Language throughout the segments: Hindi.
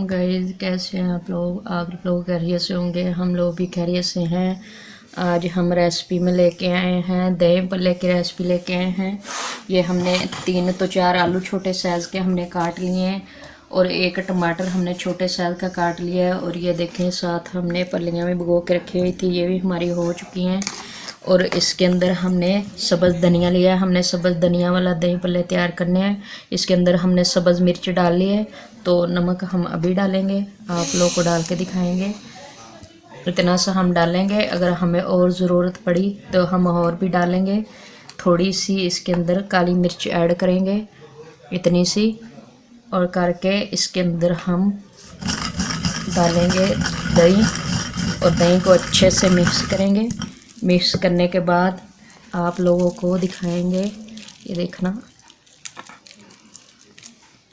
गाइस, कैसे हैं आप लोग खैरियत से होंगे। हम लोग भी खैरियत से हैं। आज हम रेसिपी में लेके आए हैं दही भल्ले की रेसिपी लेके आए हैं। ये हमने 3 तो 4 आलू छोटे साइज़ के हमने काट लिए हैं और 1 टमाटर हमने छोटे साइज़ का काट लिया है। और ये देखें, साथ हमने पल्लियाँ भी भिगो के रखी हुई थी, ये भी हमारी हो चुकी हैं। और इसके अंदर हमने सब्ज़ धनिया लिया है। हमने सब्ज़ धनिया वाला दही भल्ले तैयार करने हैं। इसके अंदर हमने सब्ज़ मिर्च डाल ली है, तो नमक हम अभी डालेंगे, आप लोग को डाल के दिखाएंगे। इतना सा हम डालेंगे, अगर हमें और ज़रूरत पड़ी तो हम और भी डालेंगे। थोड़ी सी इसके अंदर काली मिर्च ऐड करेंगे, इतनी सी, और करके इसके अंदर हम डालेंगे दही और दही को अच्छे से मिक्स करेंगे। मिक्स करने के बाद आप लोगों को दिखाएंगे। ये देखना,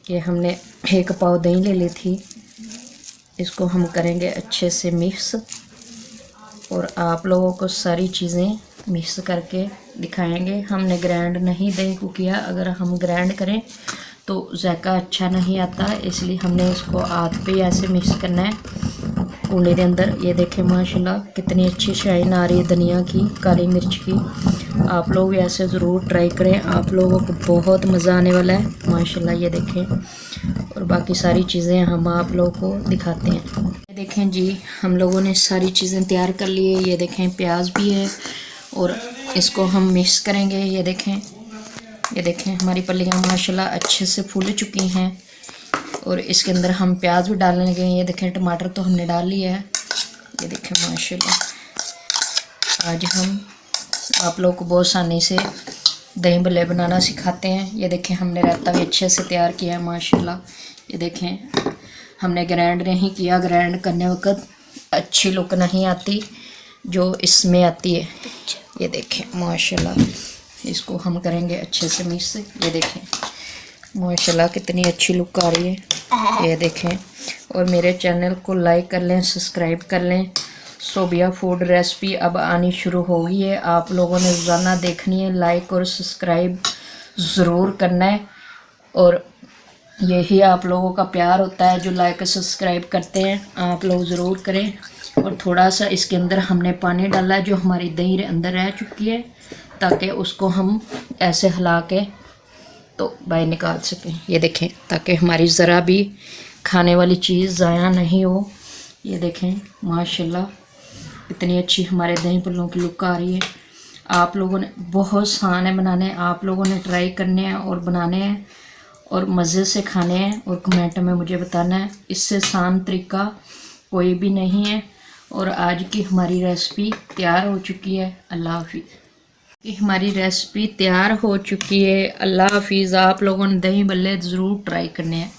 ये हमने 1 पाव दही ले ली थी, इसको हम करेंगे अच्छे से मिक्स और आप लोगों को सारी चीज़ें मिक्स करके दिखाएंगे। हमने ग्राइंड नहीं दही को किया, अगर हम ग्राइंड करें तो जायका अच्छा नहीं आता, इसलिए हमने इसको हाथ पे ऐसे मिक्स करना है कूंडे के अंदर। ये देखें माशाल्लाह कितनी अच्छी शाइन आ रही है धनिया की, काली मिर्च की। आप लोग ऐसे ज़रूर ट्राई करें, आप लोगों को बहुत मज़ा आने वाला है माशाल्लाह। ये देखें, और बाकी सारी चीज़ें हम आप लोगों को दिखाते हैं। ये देखें जी, हम लोगों ने सारी चीज़ें तैयार कर ली है। ये देखें प्याज भी है और इसको हम मिक्स करेंगे। ये देखें हमारी पल्लियाँ माशाल्लाह अच्छे से फूल चुकी हैं और इसके अंदर हम प्याज भी डालने लगे हैं। ये देखें टमाटर तो हमने डाल लिया है। ये देखें माशाल्लाह, आज हम आप लोग को बहुत आसानी से दही भल्ले बनाना सिखाते हैं। ये देखें हमने रायता भी अच्छे से तैयार किया है माशाल्लाह। ये देखें, हमने ग्राइंड नहीं किया, ग्राइंड करने वक्त अच्छी लुक नहीं आती जो इसमें आती है। ये देखें माशाल्लाह, इसको हम करेंगे अच्छे से मिक्स। ये देखें माशाल्लाह कितनी अच्छी लुक आ रही है। ये देखें, और मेरे चैनल को लाइक कर लें, सब्सक्राइब कर लें। सोबिया फूड रेसिपी अब आनी शुरू हो गई है, आप लोगों ने रोज़ाना देखनी है, लाइक और सब्सक्राइब ज़रूर करना है। और यही आप लोगों का प्यार होता है जो लाइक और सब्सक्राइब करते हैं, आप लोग ज़रूर करें। और थोड़ा सा इसके अंदर हमने पानी डाला है जो हमारी दही अंदर रह चुकी है, ताकि उसको हम ऐसे हिला के तो बाहर निकाल सकें। ये देखें, ताकि हमारी ज़रा भी खाने वाली चीज़ ज़ाया नहीं हो। ये देखें माशाल्लाह इतनी अच्छी हमारे दही भल्लों की लुक आ रही है। आप लोगों ने बहुत आसान है बनाने, आप लोगों ने ट्राई करने हैं और बनाने हैं और मज़े से खाने हैं और कमेंट में मुझे बताना है। इससे आसान तरीका कोई भी नहीं है। और आज की हमारी रेसिपी तैयार हो चुकी है। अल्लाह हाफिज़। कि हमारी रेसिपी तैयार हो चुकी है। अल्लाह हाफिज़। आप लोगों ने दही भल्ले ज़रूर ट्राई करने हैं।